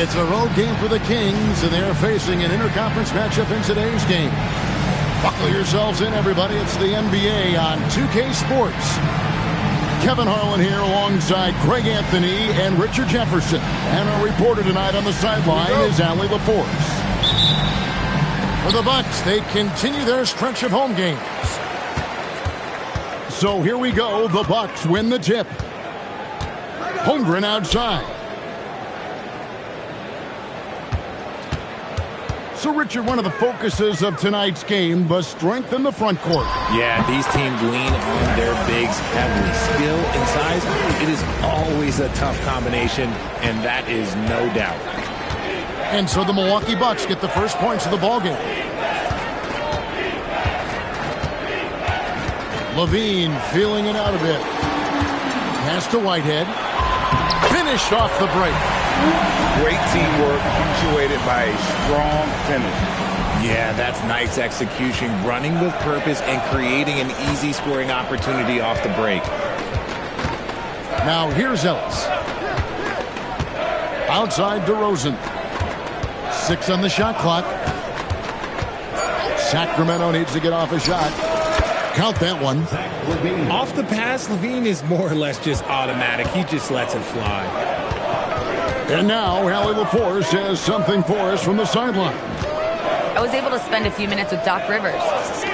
It's a road game for the Kings, and they're facing an interconference matchup in today's game. Buckle yourselves in, everybody. It's the NBA on 2K Sports. Kevin Harlan here alongside Greg Anthony and Richard Jefferson. And our reporter tonight on the sideline is Allie LaForce. For the Bucks, they continue their stretch of home games. So here we go. The Bucks win the tip. Holmgren outside. So, Richard, one of the focuses of tonight's game was strength in the front court. Yeah, these teams lean on their bigs heavily. Skill and size, it is always a tough combination, and that is no doubt. And so the Milwaukee Bucks get the first points of the ballgame. Levine feeling it out a bit. Pass to Whitehead. Finished off the break. Great teamwork punctuated by a strong finish. Yeah, that's nice execution, running with purpose and creating an easy scoring opportunity off the break. Now here's Ellis. Outside DeRozan. 6 on the shot clock. Sacramento needs to get off a shot. Count that one. Off the pass, Levine is more or less just automatic. He just lets it fly. And now, Allie LaForce has something for us from the sideline. I was able to spend a few minutes with Doc Rivers.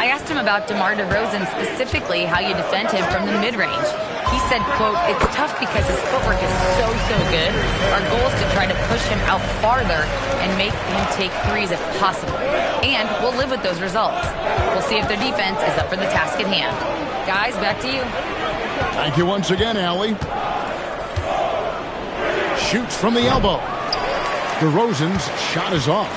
I asked him about DeMar DeRozan, specifically how you defend him from the mid-range. He said, quote, "It's tough because his footwork is so good. Our goal is to try to push him out farther and make him take threes if possible. And we'll live with those results. We'll see if their defense is up for the task at hand." Guys, back to you. Thank you once again, Allie. Shoots from the elbow. DeRozan's shot is off.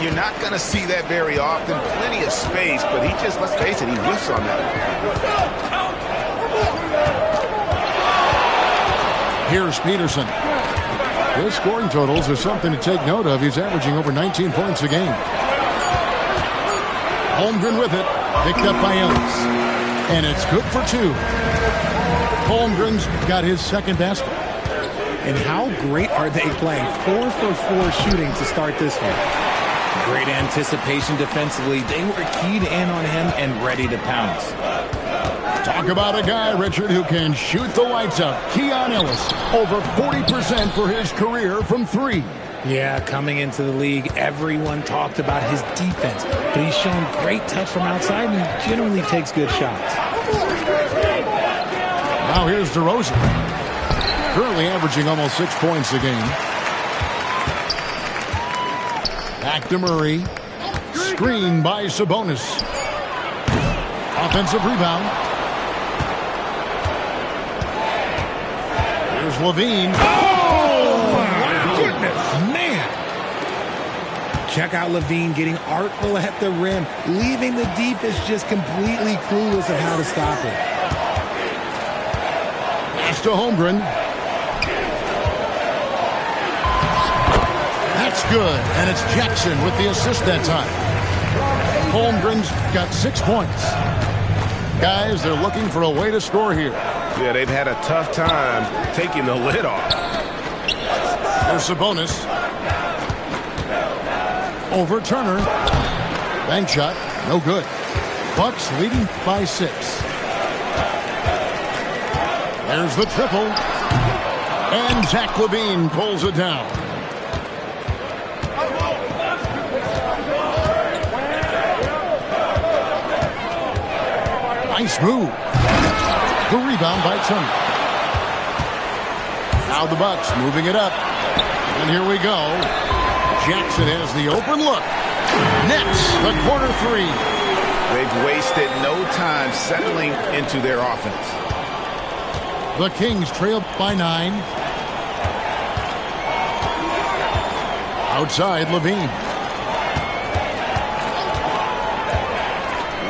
You're not going to see that very often. Plenty of space, but he just, let's face it, he whiffs on that. Here's Peterson. His scoring totals are something to take note of. He's averaging over 19 points a game. Holmgren with it. Picked up by Ellis. And it's good for 2. Holmgren's got his second basket. And how great are they playing? 4 for 4 shooting to start this one. Great anticipation defensively. They were keyed in on him and ready to pounce. Talk about a guy, Richard, who can shoot the lights out. Keon Ellis, over 40% for his career from 3. Yeah, coming into the league, everyone talked about his defense, but he's shown great touch from outside and he generally takes good shots. Now here's DeRozan. Currently averaging almost 6 points a game. Back to Murray. Screen by Sabonis. Offensive rebound. Here's Levine. Oh, my goodness, man. Check out Levine getting artful at the rim, leaving the defense just completely clueless of how to stop it. Pass to Holmgren. That's good, and it's Jackson with the assist that time. Holmgren's got 6 points. Guys, they're looking for a way to score here. Yeah, they've had a tough time taking the lid off. There's Sabonis. Over Turner. Bank shot, no good. Bucks leading by 6. There's the triple. And Zach LaVine pulls it down. Nice move. The rebound by Turner. Now the Bucks moving it up. And here we go. Jackson has the open look. Nets the corner 3. They've wasted no time settling into their offense. The Kings trail by 9. Outside, Levine.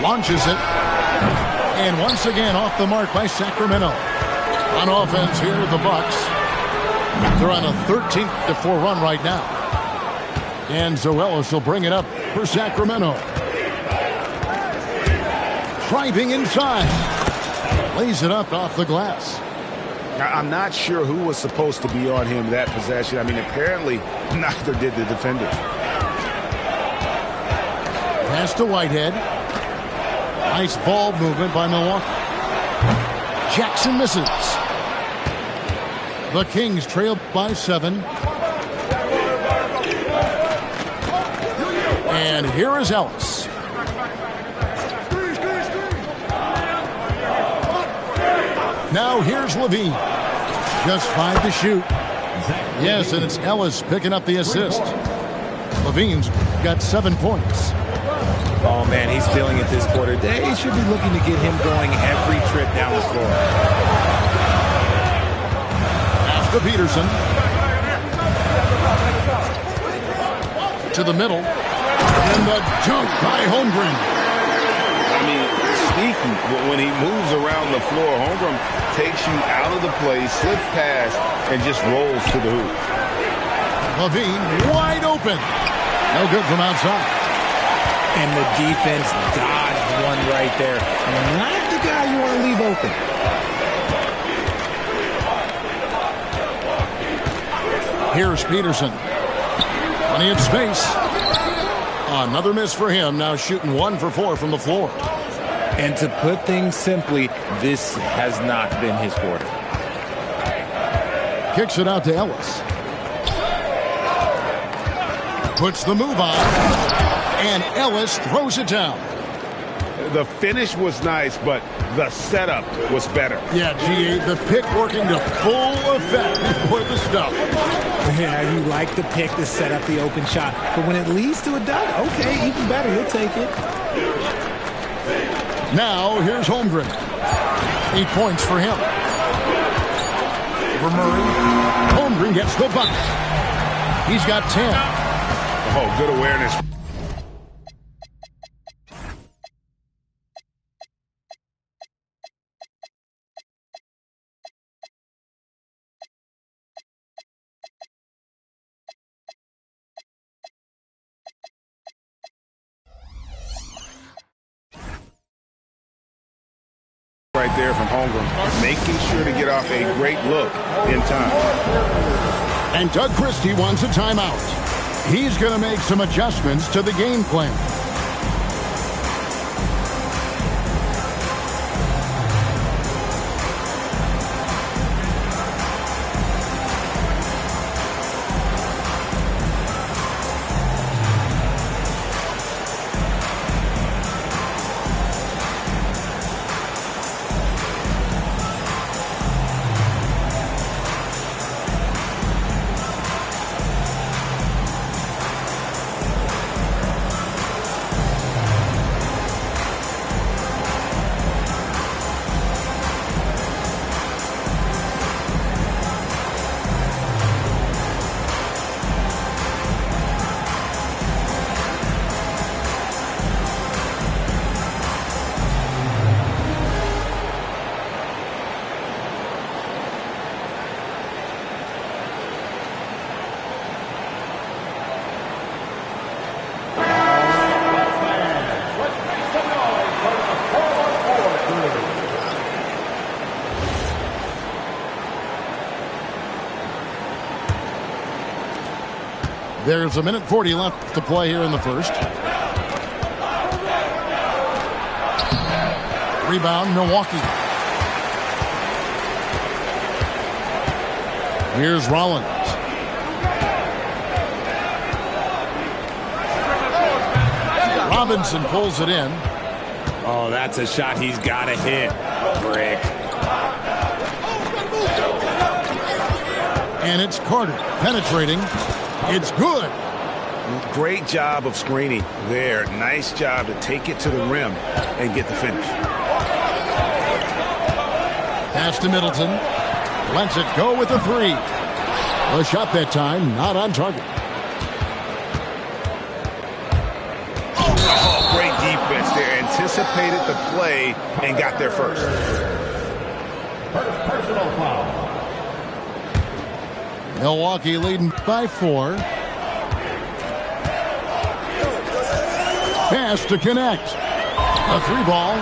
Launches it. And once again off the mark by Sacramento. On offense here, the Bucks. They're on a 13-4 run right now. And Ellis will bring it up for Sacramento. Driving inside. Lays it up off the glass. I'm not sure who was supposed to be on him that possession. I mean, apparently neither did the defenders. Pass to Whitehead. Nice ball movement by Milwaukee. Jackson misses. The Kings trail by 7. And here is Ellis. Now here's Levine. Just 5 to shoot. Yes, and it's Ellis picking up the assist. Levine's got 7 points. Oh, man, he's feeling it this quarter. They should be looking to get him going every trip down the floor. Pass to Peterson. To the middle. And the dunk by Holmgren. I mean, sneaky. When he moves around the floor, Holmgren takes you out of the play, slips past, and just rolls to the hoop. Levine wide open. No good from outside. And the defense dodged one right there. Not the guy you want to leave open. Here's Peterson. Plenty of space. Another miss for him. Now shooting 1 for 4 from the floor. And to put things simply, this has not been his quarter. Kicks it out to Ellis. Puts the move on. And Ellis throws it down. The finish was nice, but the setup was better. Yeah, G8, the pick working to full effect before the stuff. Yeah, you like the pick to set up the open shot, but when it leads to a dunk, okay, even better, you'll take it. Now, here's Holmgren. 8 points for him. For Murray. Holmgren gets the bucket. He's got 10. Oh, good awareness. Right there from Holmgren, making sure to get off a great look in time. And Doug Christie wants a timeout. He's going to make some adjustments to the game plan. There's 1:40 left to play here in the first. Rebound, Milwaukee. Here's Rollins. Robinson pulls it in. Oh, that's a shot he's got to hit. Brick. And it's Carter penetrating. It's good. Great job of screening there. Nice job to take it to the rim and get the finish. Pass to Middleton. Lets it go with the 3. A shot that time, not on target. Oh, great defense there. Anticipated the play and got there first. First personal foul. Milwaukee leading by 4. Pass to connect. A 3 ball.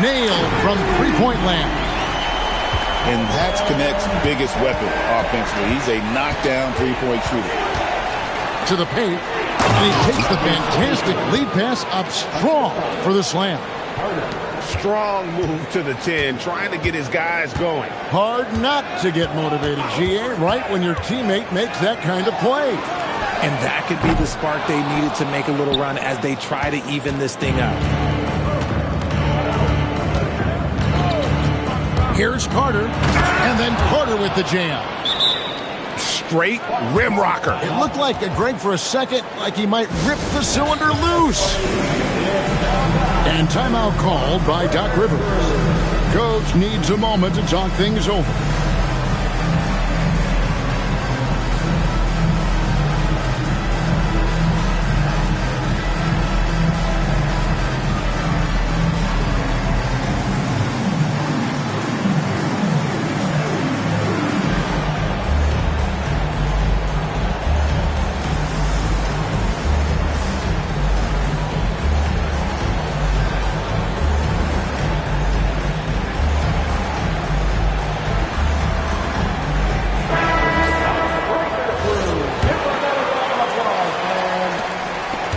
Nailed from three-point land. and that's Connect's biggest weapon offensively. He's a knockdown three-point shooter. To the paint, and he takes the fantastic lead pass up strong for the slam. Strong move to the 10, trying to get his guys going. Hard not to get motivated, GA, right when your teammate makes that kind of play. And that could be the spark they needed to make a little run as they try to even this thing up. Here's Carter, and then Carter with the jam. Straight rim rocker. It looked like Greg for a second, like he might rip the cylinder loose. And timeout called by Doc Rivers. Coach needs a moment to talk things over.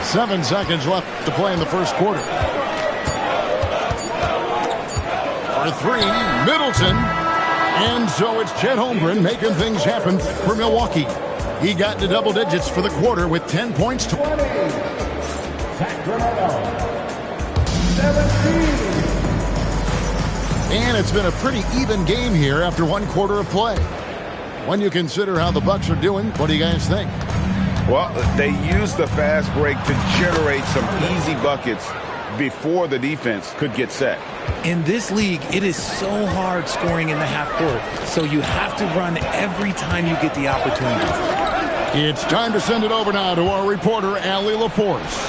Seven seconds left to play in the first quarter. For three, Middleton. And so it's Chet Holmgren making things happen for Milwaukee. He got to double digits for the quarter with 10 points. 20. Sacramento. 17. And it's been a pretty even game here after one quarter of play. When you consider how the Bucks are doing, what do you guys think? Well, they used the fast break to generate some easy buckets before the defense could get set. In this league, it is so hard scoring in the half court, so you have to run every time you get the opportunity. It's time to send it over now to our reporter, Allie LaForce.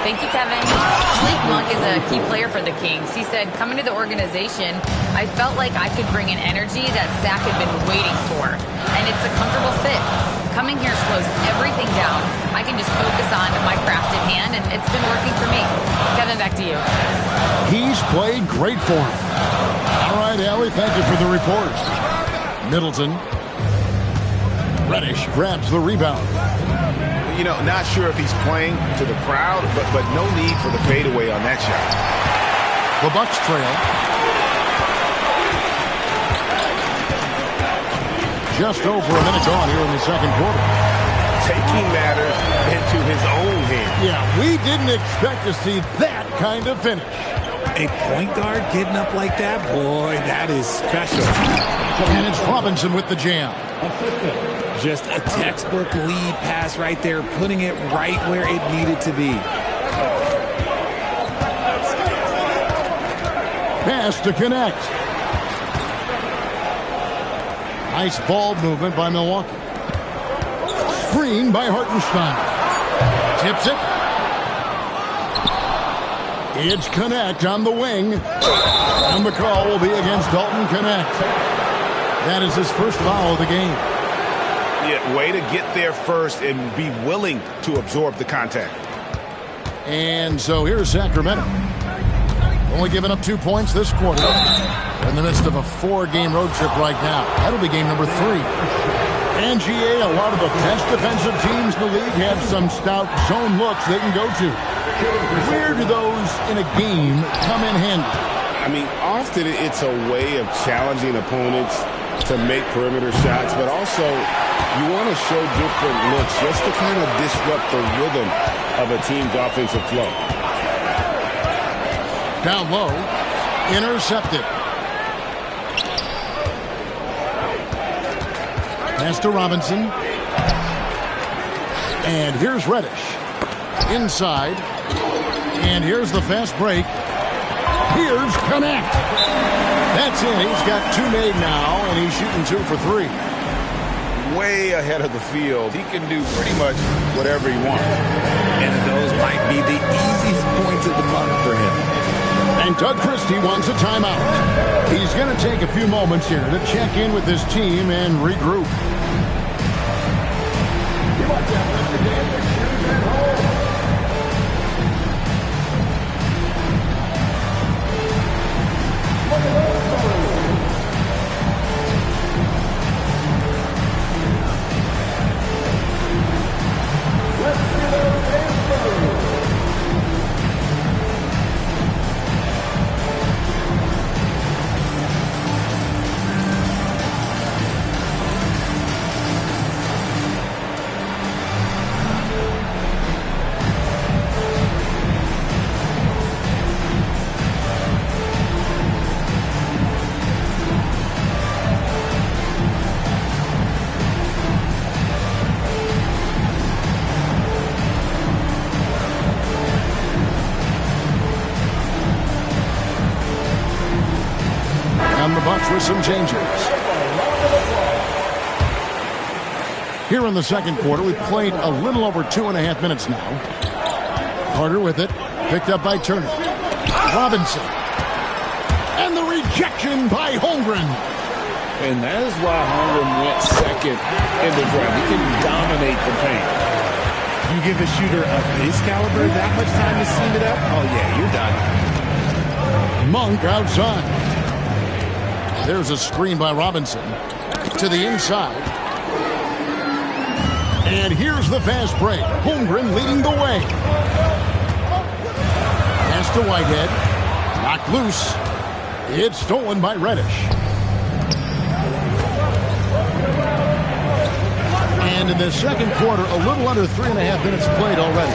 Thank you, Kevin. Malik Monk is a key player for the Kings. He said, coming to the organization, I felt like I could bring an energy that Zach had been waiting for, and it's a comfortable fit. Coming here slows everything down. I can just focus on my crafted hand, and it's been working for me. Kevin, back to you. He's played great for him. All right, Allie, thank you for the report. Middleton. Reddish grabs the rebound. You know, not sure if he's playing to the crowd, but no need for the fadeaway on that shot. The Bucks trail. Just over a minute gone here in the second quarter. Taking matters into his own hands. Yeah, we didn't expect to see that kind of finish. A point guard getting up like that, boy, that is special. And it's Robinson with the jam. Just a textbook lead pass right there, putting it right where it needed to be. Pass to connect. Nice ball movement by Milwaukee. Screen by Hartenstein. Tips it. It's Connect on the wing. And the call will be against Dalton Connect. That is his first foul of the game. Yeah, way to get there first and be willing to absorb the contact. And so here's Sacramento. Only giving up 2 points this quarter. In the midst of a 4-game road trip right now. That'll be game number 3. And GA, a lot of the best defensive teams in the league have some stout zone looks they can go to. Where do those in a game come in handy? I mean, often it's a way of challenging opponents to make perimeter shots, but also you want to show different looks just to kind of disrupt the rhythm of a team's offensive flow. Down low, intercepted. Pass to Robinson. And here's Reddish. Inside. And here's the fast break. Here's Connect. That's it. He's got 2 made now, and he's shooting 2 for 3. Way ahead of the field. He can do pretty much whatever he wants. And those might be the easiest points of the month for him. And Doug Christie wants a timeout. He's going to take a few moments here to check in with his team and regroup. for some changes. Here in the second quarter, we've played a little over 2.5 minutes now. Carter with it. Picked up by Turner. Robinson. And the rejection by Holmgren. And that is why Holmgren went second in the draft. He can dominate the paint. You give a shooter of his caliber that much time to seam it up, oh yeah, you're done. Monk outside. There's a screen by Robinson. To the inside. And here's the fast break. Holmgren leading the way. Pass to Whitehead. Knocked loose. It's stolen by Reddish. And in the second quarter, a little under 3.5 minutes played already.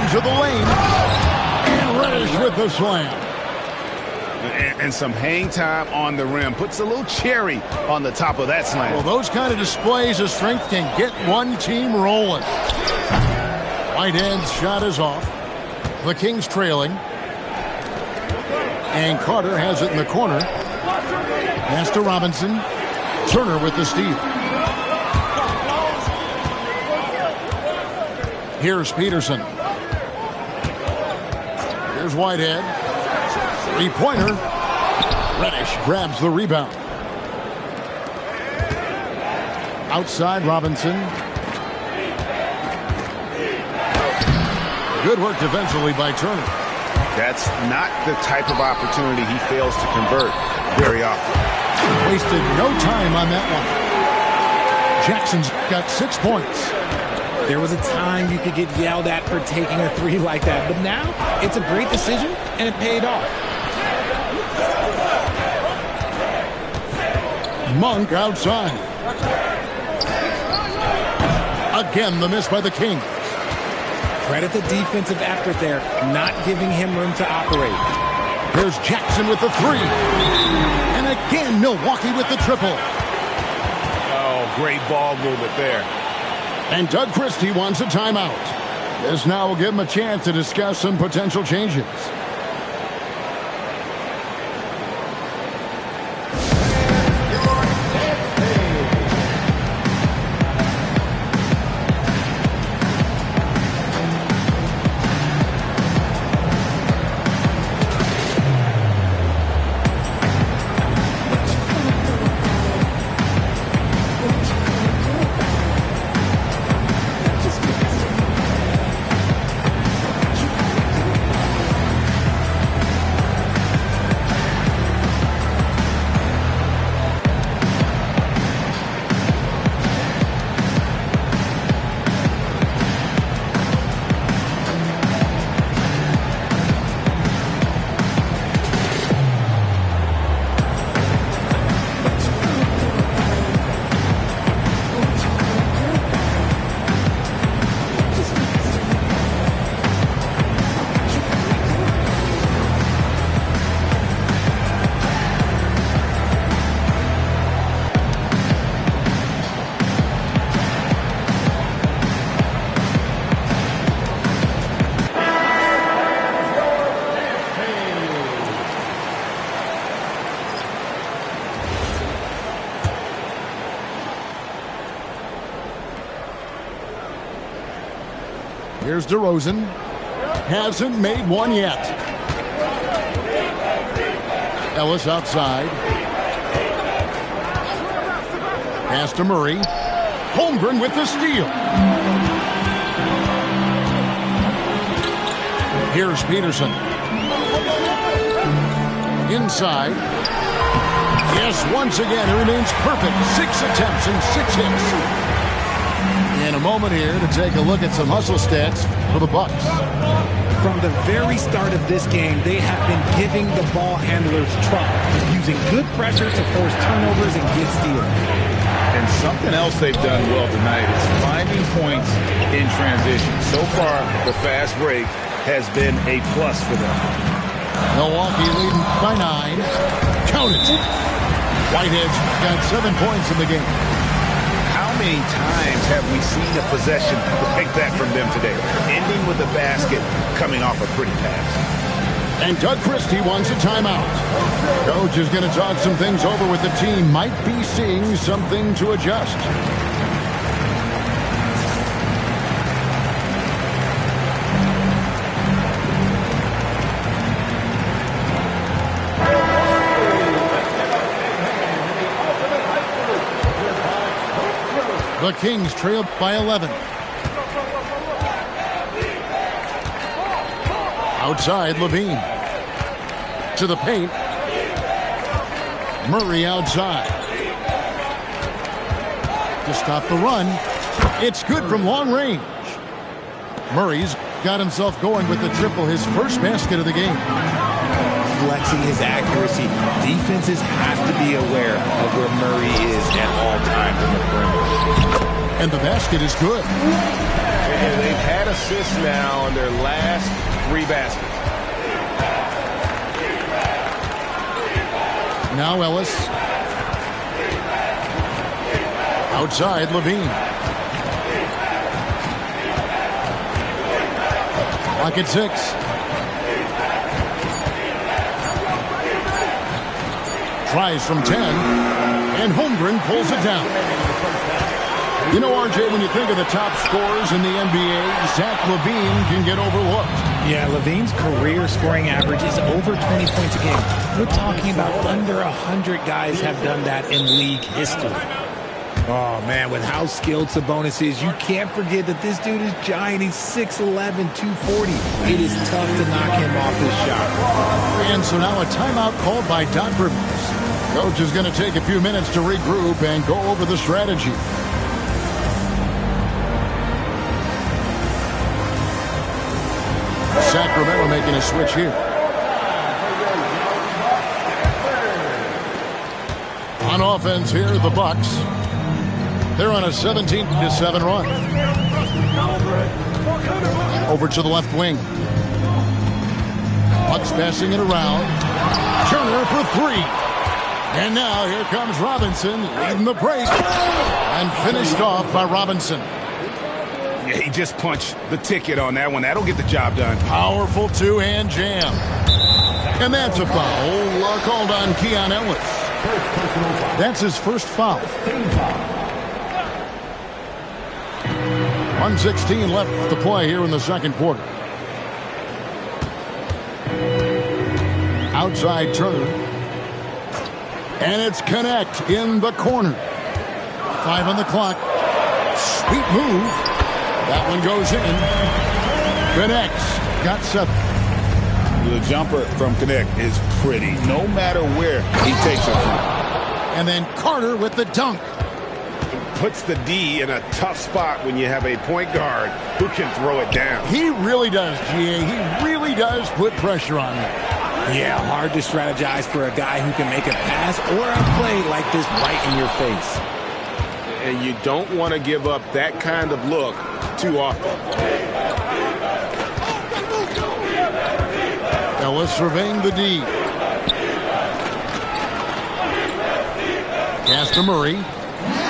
Into the lane. And Reddish with the slam. And some hang time on the rim. Puts a little cherry on the top of that slam. Well, those kind of displays of strength can get one team rolling. Whitehead's shot is off. The Kings trailing. And Carter has it in the corner. Pass to Robinson. Turner with the steal. Here's Peterson. Here's Whitehead. Three-pointer. Reddish grabs the rebound. Outside Robinson. Good work defensively by Turner. That's not the type of opportunity he fails to convert very often. Wasted no time on that one. Jackson's got 6 points. There was a time you could get yelled at for taking a three like that, but now it's a great decision and it paid off. Monk outside. Again, the miss by the Kings. Credit the defensive effort there, not giving him room to operate. There's Jackson with the three. And again, Milwaukee with the triple. Oh, great ball movement there. And Doug Christie wants a timeout. This now will give him a chance to discuss some potential changes. Here's DeRozan. Hasn't made one yet. Ellis outside. Pass to Murray. Holmgren with the steal. Here's Peterson. Inside. Yes, once again, it remains perfect. 6 attempts and 6 hits. In a moment here to take a look at some hustle stats for the Bucks. From the very start of this game, they have been giving the ball handlers trouble, using good pressure to force turnovers and get steals. And something else they've done well tonight is finding points in transition. So far, the fast break has been a plus for them. Milwaukee leading by 9. Count it. Whitehead's got 7 points in the game. How many times have we seen a possession like that from them today? Ending with a basket, coming off a pretty pass. And Doug Christie wants a timeout. Coach is going to talk some things over with the team. Might be seeing something to adjust. The Kings trail by 11. Outside, Levine. To the paint. Murray outside. To stop the run. It's good from long range. Murray's got himself going with the triple, his first basket of the game. Flexing his accuracy. Defenses have to be aware of where Murray is at all times in the perimeter. And the basket is good. And they've had assists now on their last 3 baskets. Now Ellis. Outside, Levine. Clock at 6. Tries from 10. And Holmgren pulls it down. You know, RJ, when you think of the top scorers in the NBA, Zach LaVine can get overlooked. Yeah, LaVine's career scoring average is over 20 points a game. We're talking about under 100 guys have done that in league history. Oh, man, with how skilled Sabonis is, you can't forget that this dude is giant. He's 6'11", 240. It is tough to knock him off his shot. And so now a timeout called by Doc Rivers. Coach is going to take a few minutes to regroup and go over the strategy. Sacramento making a switch here. On offense here, the Bucks. They're on a 17-7 run. Over to the left wing. Bucks passing it around. Turner for 3. And now here comes Robinson leading the break. And finished off by Robinson. Yeah, he just punched the ticket on that one. That'll get the job done. Powerful two-hand jam. And that's a foul called on Keon Ellis. That's his first foul. 1:16 left to play here in the second quarter. Outside Turner. And it's Connect in the corner. 5 on the clock. Sweet move. That one goes in. Connects. Got 7. The jumper from Connect is pretty, no matter where he takes it from. And then Carter with the dunk. Puts the D in a tough spot when you have a point guard who can throw it down. He really does, GA. He really does put pressure on him. Yeah, hard to strategize for a guy who can make a pass or a play like this right in your face. And you don't want to give up that kind of look too often. Ellis surveying the D. Pass to Murray.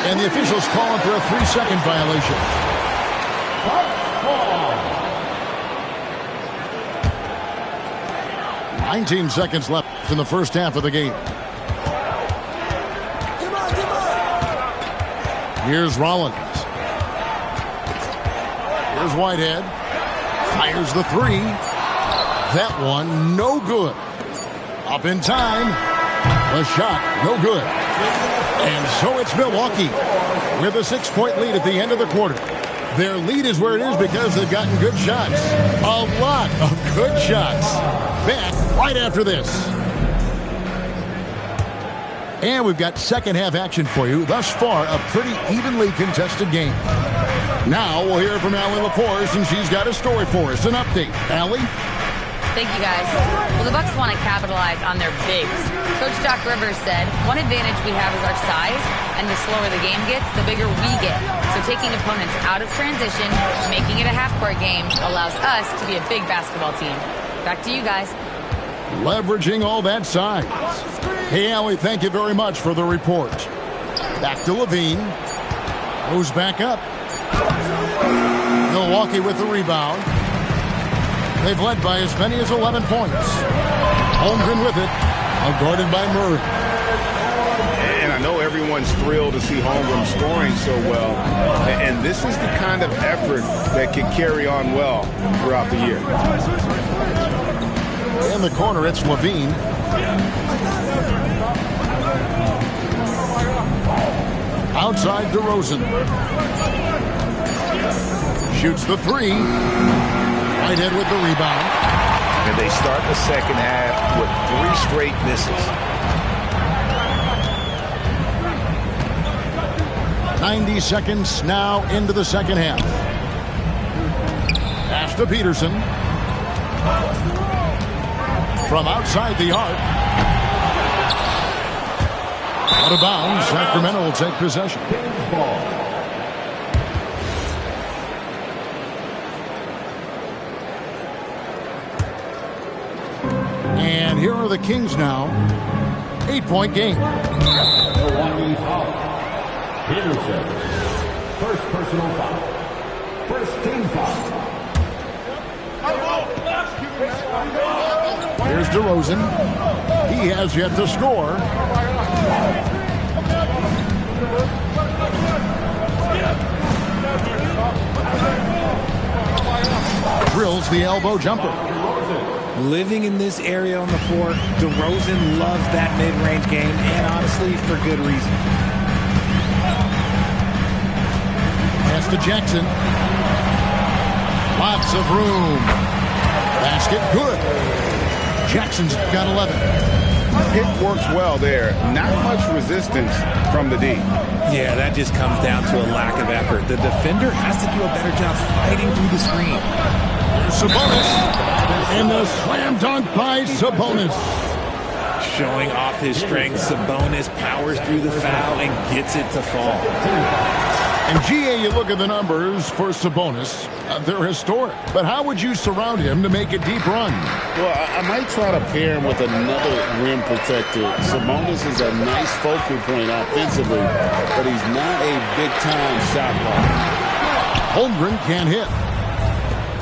And the officials calling for a 3-second violation. 19 seconds left in the first half of the game. Here's Rollins. Here's Whitehead. Fires the 3. That one, no good. Up in time. The shot, no good. And so it's Milwaukee with a 6-point lead at the end of the quarter. Their lead is where it is because they've gotten good shots. A lot of good shots. Back right after this. And we've got second half action for you. Thus far, a pretty evenly contested game. Now we'll hear from Allie LaForce, and she's got a story for us. An update. Allie? Thank you, guys. Well, the Bucks want to capitalize on their bigs. Coach Doc Rivers said, one advantage we have is our size, and the slower the game gets, the bigger we get. So taking opponents out of transition, making it a half-court game, allows us to be a big basketball team. Back to you guys. Leveraging all that size. Hey, Allie, thank you very much for the report. Back to Levine. Goes back up. Milwaukee with the rebound. They've led by as many as 11 points. Holmgren with it, guarded by Murray. And I know everyone's thrilled to see Holmgren scoring so well. And this is the kind of effort that can carry on well throughout the year. In the corner, it's Levine. Outside DeRozan. Shoots the three. Whitehead with the rebound. And they start the second half with 3 straight misses. 90 seconds now into the second half. Pass to Peterson. From outside the arc. Out of bounds. Sacramento will take possession. And here are the Kings now. 8-point game. Milwaukee foul. Peterson. First personal foul. First team foul. Here's DeRozan. He has yet to score. Drills the elbow jumper. Living in this area on the floor, DeRozan loves that mid-range game, and honestly, for good reason. Pass to Jackson. Lots of room. Basket good. Jackson's got 11. It works well there. Not much resistance from the D. Yeah, that just comes down to a lack of effort. The defender has to do a better job fighting through the screen. Sabonis. And the slam dunk by Sabonis. Showing off his strength, Sabonis powers through the foul and gets it to fall. And GA, you look at the numbers for Sabonis. They're historic. But how would you surround him to make a deep run? Well, I might try to pair him with another rim protector. Sabonis is a nice focal point offensively, but he's not a big-time shot blocker. Holmgren can't hit.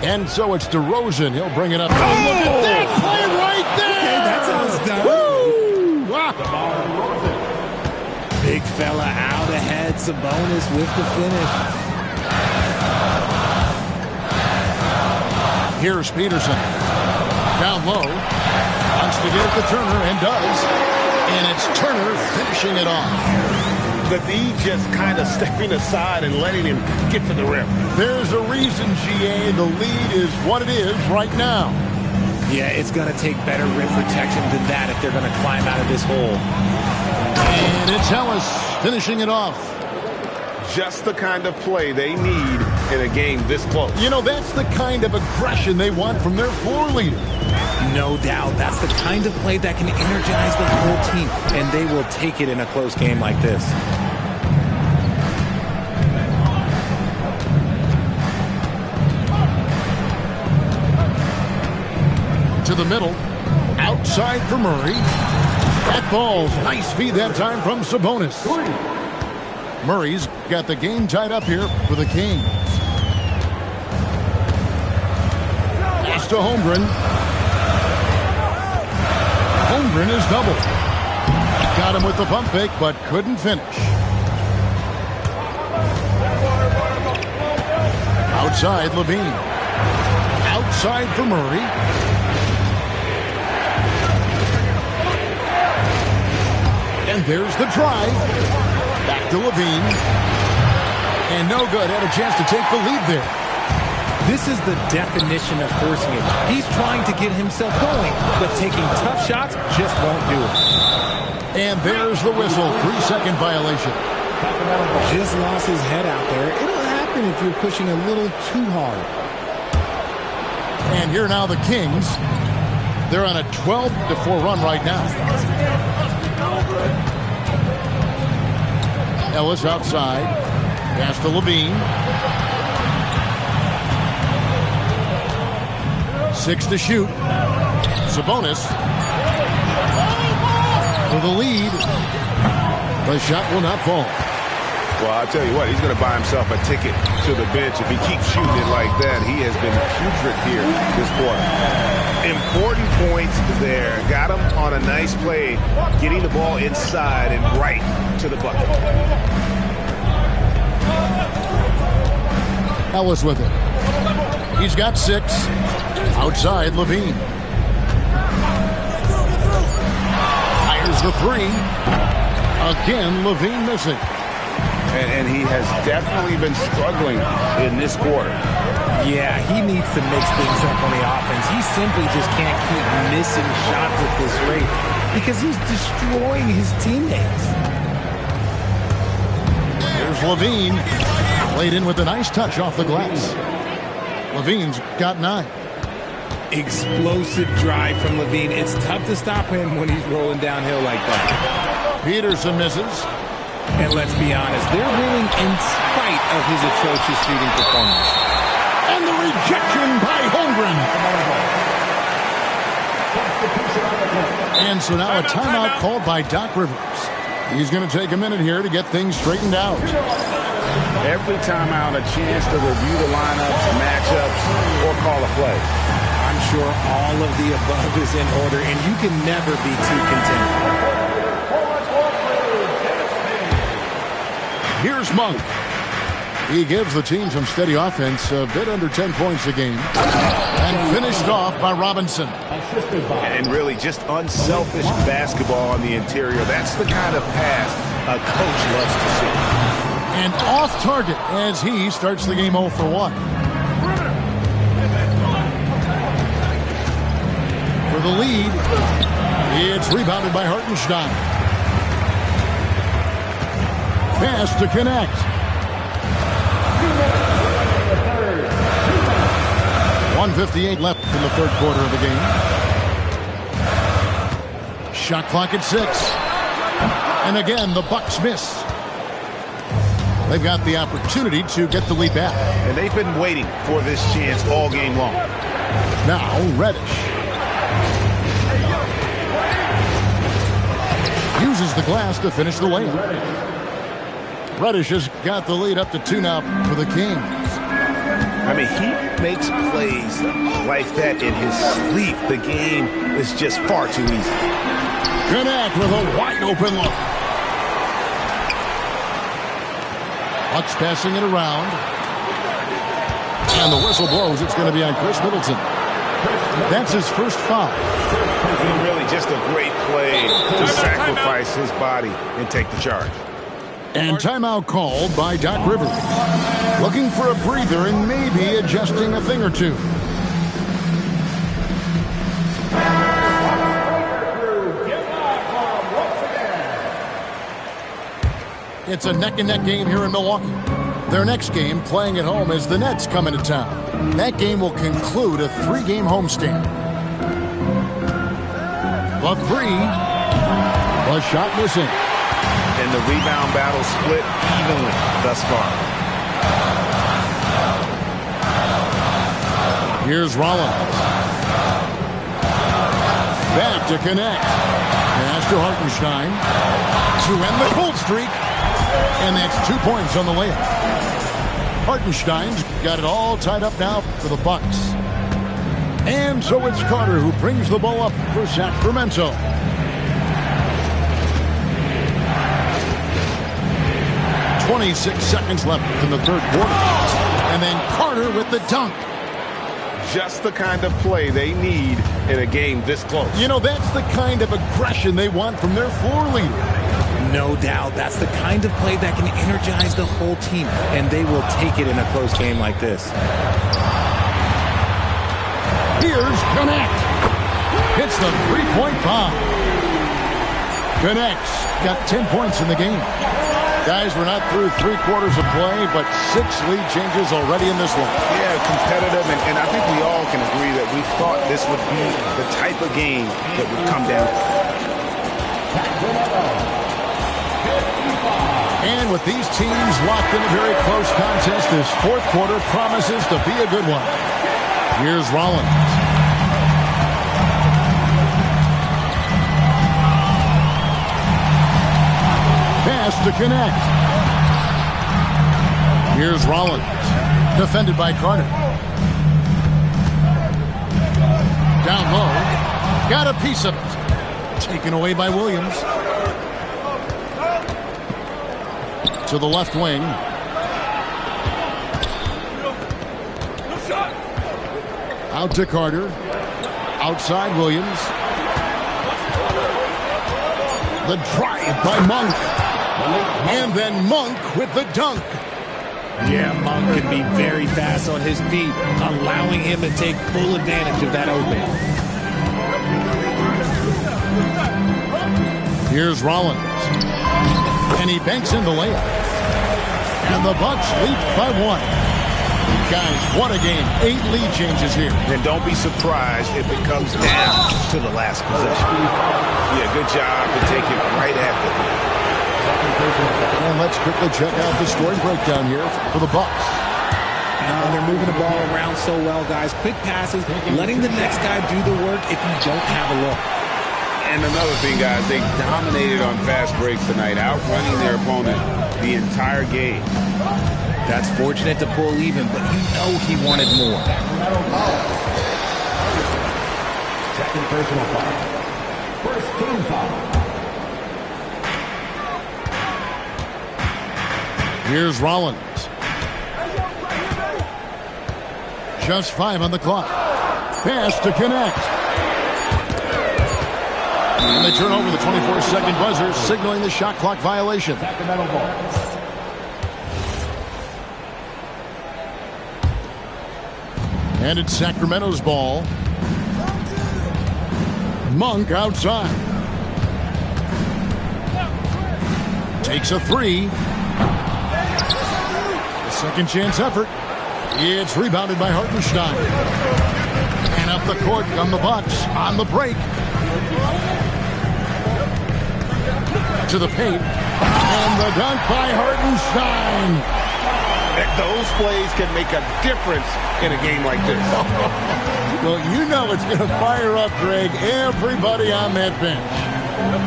And so it's DeRozan. He'll bring it up. Oh, look at that play right there! Okay, that's how it's done. Woo! Wow. Big fella out ahead. Sabonis with the finish. Here's Peterson. Down low. Wants to get it to Turner and does. And it's Turner finishing it off. The D just kind of stepping aside and letting him get to the rim. There's a reason, GA. The lead is what it is right now. Yeah, it's going to take better rim protection than that if they're going to climb out of this hole. And it's Ellis finishing it off. Just the kind of play they need in a game this close. You know, that's the kind of aggression they want from their floor leader. No doubt. That's the kind of play that can energize the whole team, and they will take it in a close game like this. To the middle. Outside for Murray. That falls. Nice feed that time from Sabonis. Murray's got the game tied up here for the Kings. Pass to Holmgren. Holmgren is doubled. Got him with the pump fake, but couldn't finish. Outside, Levine. Outside for Murray. And there's the drive. Back to Levine. And no good. Had a chance to take the lead there. This is the definition of forcing it. He's trying to get himself going, but taking tough shots just won't do it. And there's the whistle. 3-second violation. Just lost his head out there. It'll happen if you're pushing a little too hard. And here now the Kings. They're on a 12-4 run right now. Ellis outside. Pass to Levine. 6 to shoot. Sabonis for the lead. The shot will not fall. Well, I'll tell you what, he's going to buy himself a ticket to the bench if he keeps shooting it like that. He has been putrid here this quarter. Important points there. Got him on a nice play, getting the ball inside and right to the bucket. Ellis with it. He's got 6. Outside, Levine. Fires the 3. Again, Levine missing. And he has definitely been struggling in this quarter. Yeah, he needs to mix things up on the offense. He simply just can't keep missing shots at this rate because he's destroying his teammates. Here's Levine. Played in with a nice touch off the glass. Levine's got 9. Explosive drive from Levine. It's tough to stop him when he's rolling downhill like that. Peterson misses. And let's be honest, they're winning in spite of his atrocious shooting performance. And the rejection by Holmgren. And so now a timeout called by Doc Rivers. He's going to take a minute here to get things straightened out. Every timeout, a chance to review the lineups, matchups, or call a play. I'm sure all of the above is in order, and you can never be too content. Here's Monk. He gives the team some steady offense, a bit under 10 points a game. And finished off by Robinson. And really just unselfish basketball on the interior. That's the kind of pass a coach loves to see. And off target as he starts the game 0 for 1. For the lead, it's rebounded by Hartenstein. Pass to connect. .158 left in the third quarter of the game. Shot clock at 6. And again, the Bucks miss. They've got the opportunity to get the lead back. And they've been waiting for this chance all game long. Now, Reddish. Uses the glass to finish the layup. Reddish has got the lead up to 2 now for the Kings. I mean, he makes plays like that in his sleep. The game is just far too easy. Connect with a wide open look. Bucks passing it around. And the whistle blows. It's going to be on Chris Middleton. That's his first foul. And really just a great play to sacrifice his body and take the charge. And timeout called by Doc Rivers. Looking for a breather and maybe adjusting a thing or two. It's a neck-and-neck game here in Milwaukee. Their next game, playing at home, as the Nets come into town. That game will conclude a 3-game homestand. The 3. The shot missing. And the rebound battle split evenly thus far. Here's Rollins. Back to connect. Pass to Hartenstein. To end the cold streak. And that's 2 points on the layup. Hartenstein's got it all tied up now for the Bucks. And so it's Carter who brings the ball up for Sacramento. .26 seconds left in the third quarter. And then Carter with the dunk. Just the kind of play they need in a game this close. You know, that's the kind of aggression they want from their floor leader. No doubt. That's the kind of play that can energize the whole team, and they will take it in a close game like this. Here's Connect. Hits the three-point bomb. Connect's got 10 points in the game. Guys, we're not through 3 quarters of play, but 6 lead changes already in this one. Yeah, competitive, and I think we all can agree that we thought this would be the type of game that would come down. And with these teams locked in a very close contest, this fourth quarter promises to be a good one. Here's Rollins. Pass to connect. Here's Rollins. Defended by Carter. Down low. Got a piece of it. Taken away by Williams. To the left wing. Out to Carter. Outside Williams. The drive by Monk. And then Monk with the dunk. Yeah, Monk can be very fast on his feet, allowing him to take full advantage of that open. Here's Rollins. And he banks in the layup. And the Bucks lead by 1. Guys, what a game. 8 lead changes here. And don't be surprised if it comes down to the last possession. Yeah, good job to take it right at the. And let's quickly check out the scoring breakdown here for the Bucks. They're moving the ball around so well, guys. Quick passes, letting the next guy do the work if you don't have a look. And another thing, guys, they dominated on fast breaks tonight, outrunning their opponent the entire game. That's fortunate to pull even, but you know he wanted more. Second personal foul. First team foul. Here's Rollins. Just 5 on the clock. Pass to connect. And they turn over the 24-second buzzer, signaling the shot clock violation. Sacramento ball. And it's Sacramento's ball. Monk outside. Takes a 3. Second chance effort. It's rebounded by Hartenstein. And up the court come the Bucks on the break. To the paint. And the dunk by Hartenstein. Those plays can make a difference in a game like this. Well, you know it's going to fire up, Greg, everybody on that bench.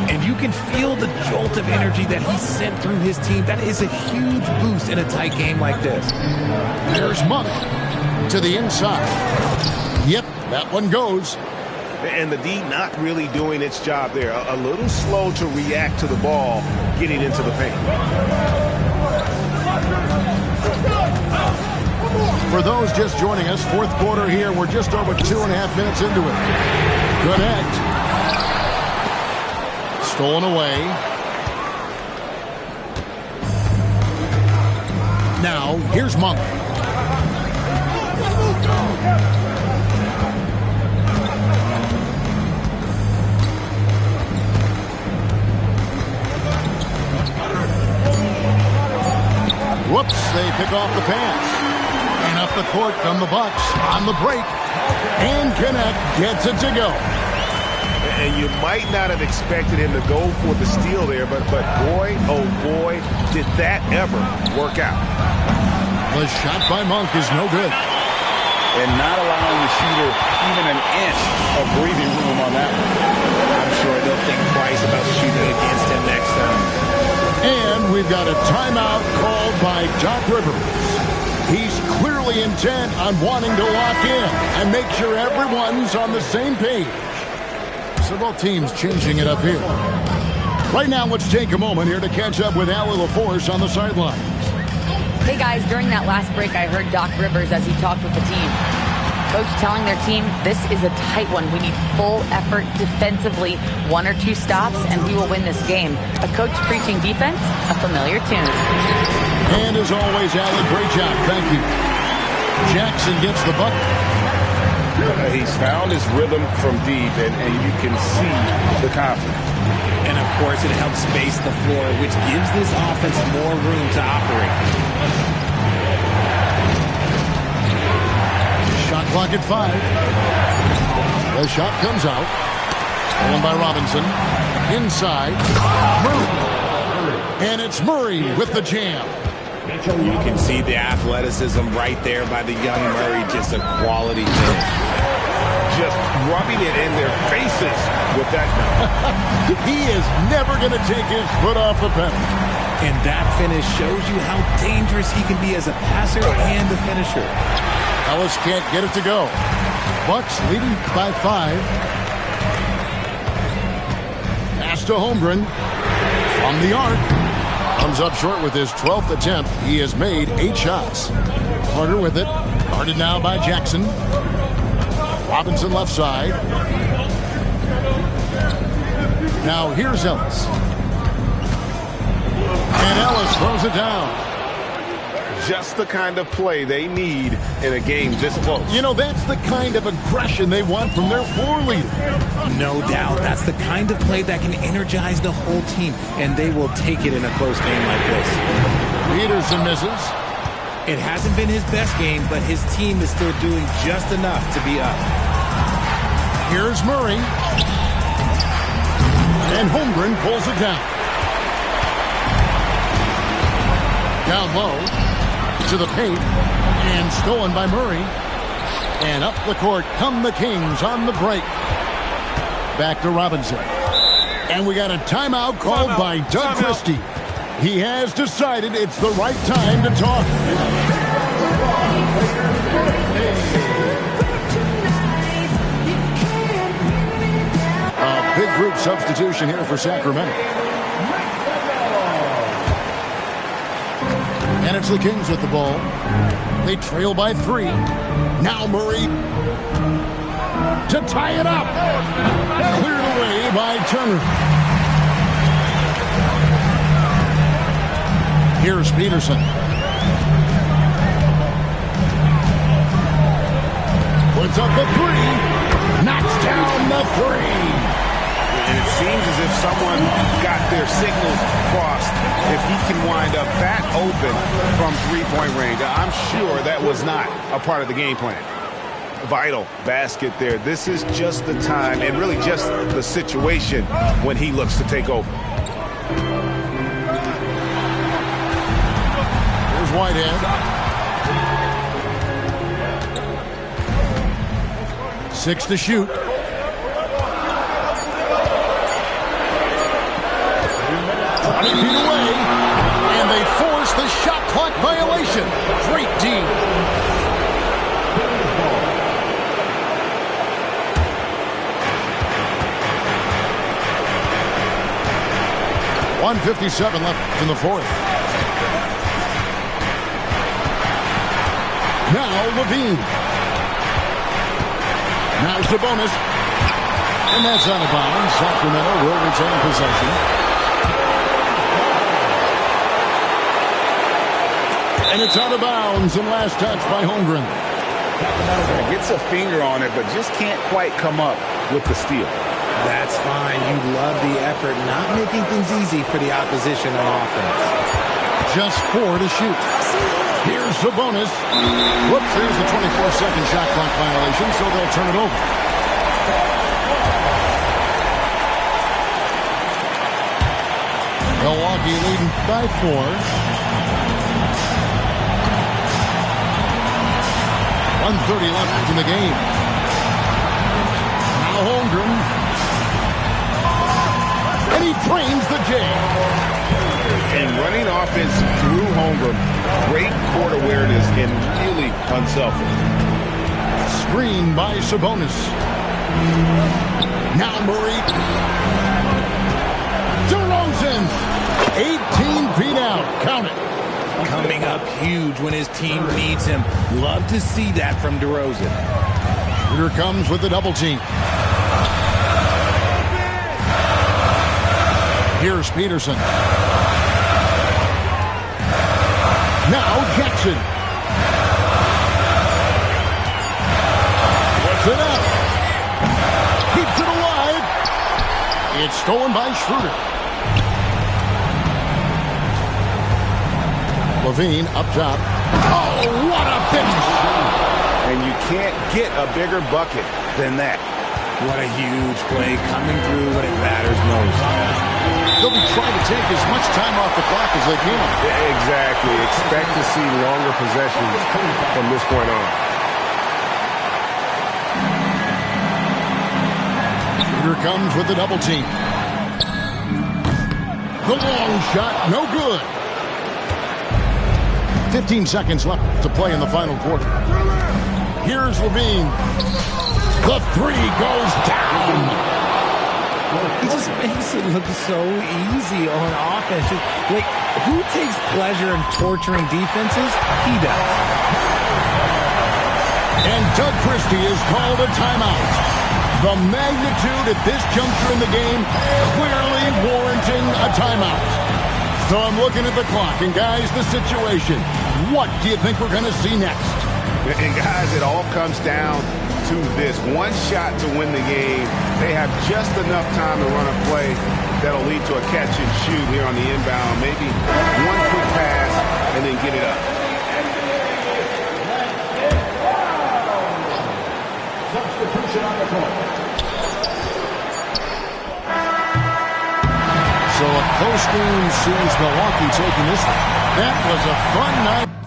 And you can feel the jolt of energy that he sent through his team. That is a huge boost in a tight game like this. There's Monk to the inside. Yep, that one goes. And the D not really doing its job there. A little slow to react to the ball getting into the paint. For those just joining us, fourth quarter here. We're just over 2.5 minutes into it. Good act. Stolen away. Now, here's Monk. Whoops, they pick off the pass. And up the court come the Bucks on the break. And Connect gets it to go. And you might not have expected him to go for the steal there, but boy, oh boy, did that ever work out. The shot by Monk is no good. And not allowing the shooter even an inch of breathing room on that one. I'm sure they'll think twice about shooting against him next time. And we've got a timeout called by Doc Rivers. He's clearly intent on wanting to lock in and make sure everyone's on the same page. So both teams changing it up here. Right now, let's take a moment here to catch up with Allie LaForce on the sidelines. Hey guys, during that last break, I heard Doc Rivers as he talked with the team. Coach telling their team, this is a tight one. We need full effort defensively, 1 or 2 stops, and we will win this game. A coach preaching defense, a familiar tune. And as always, Allie, great job. Thank you. Jackson gets the bucket. He's found his rhythm from deep, and you can see the confidence. And, of course, it helps space the floor, which gives this offense more room to operate. Shot clock at 5. The shot comes out. Stolen by Robinson. Inside. Murray. And it's Murray with the jam. You can see the athleticism right there by the young Murray. Just a quality finish. Just rubbing it in their faces with that. He is never going to take his foot off the pedal. And that finish shows you how dangerous he can be as a passer and a finisher. Ellis can't get it to go. Bucks leading by 5. Pass to Holmgren. On the arc. Comes up short with his 12th attempt. He has made 8 shots. Carter with it. Guarded now by Jackson. Robinson left side. Now here's Ellis. And Ellis throws it down. Just the kind of play they need in a game this close. You know, that's the kind of aggression they want from their floor leader. No doubt. That's the kind of play that can energize the whole team, and they will take it in a close game like this. Peterson misses. It hasn't been his best game, but his team is still doing just enough to be up. Here's Murray. And Holmgren pulls it down. Down low to the paint. And stolen by Murray. And up the court come the Kings on the break. Back to Robinson. And we got a timeout called by Doug Christie. He has decided it's the right time to talk. A big group substitution here for Sacramento. And it's the Kings with the ball. They trail by 3. Now Murray to tie it up. Cleared away by Turner. Here's Peterson. Puts up the 3. Knocks down the 3. And it seems as if someone got their signals crossed. If he can wind up that open from three-point range, I'm sure that was not a part of the game plan. Vital basket there. This is just the time and really just the situation when he looks to take over. Here's Whitehead. 6 to shoot. 20 feet away. And they force the shot clock violation. Great D. .157 left in the 4th. Now Levine. Now Sabonis. And that's out of bounds. Sacramento will retain possession. And it's out of bounds. And last touch by Holmgren. Gets a finger on it, but just can't quite come up with the steal. That's fine. You love the effort, not making things easy for the opposition on offense. Just 4 to shoot. Here's Sabonis. Whoops, here's the 24-second shot clock violation, so they'll turn it over. Milwaukee leading by 4. .130 left in the game. Now Holmgren. And he drains the J. And running offense through Holmgren, great court awareness and really unselfish. Screen by Sabonis. Now Murray. DeRozan. 18 feet out. Count it. Coming up huge when his team needs him. Love to see that from DeRozan. Here comes with the double team. Here's Peterson. Now Jackson. Puts it up. Keeps it alive. It's stolen by Schroeder. Levine up top. Oh, what a finish. And you can't get a bigger bucket than that. What a huge play coming through when it matters most. They'll be trying to take as much time off the clock as they can. Exactly. Expect to see longer possessions from this point on. Here comes with the double team. The long shot, no good. 15 seconds left to play in the final quarter. Here's Levine. The three goes down. He just makes it look so easy on offense. Like, who takes pleasure in torturing defenses? He does. And Doug Christie has called a timeout. The magnitude at this juncture in the game clearly warranting a timeout. So I'm looking at the clock, and guys, the situation. What do you think we're going to see next? And guys, it all comes down to this. One shot to win the game. They have just enough time to run a play that'll lead to a catch and shoot here on the inbound. Maybe one quick pass and then get it up. Substitution on the court. So a post game sees Milwaukee taking this. That was a fun night.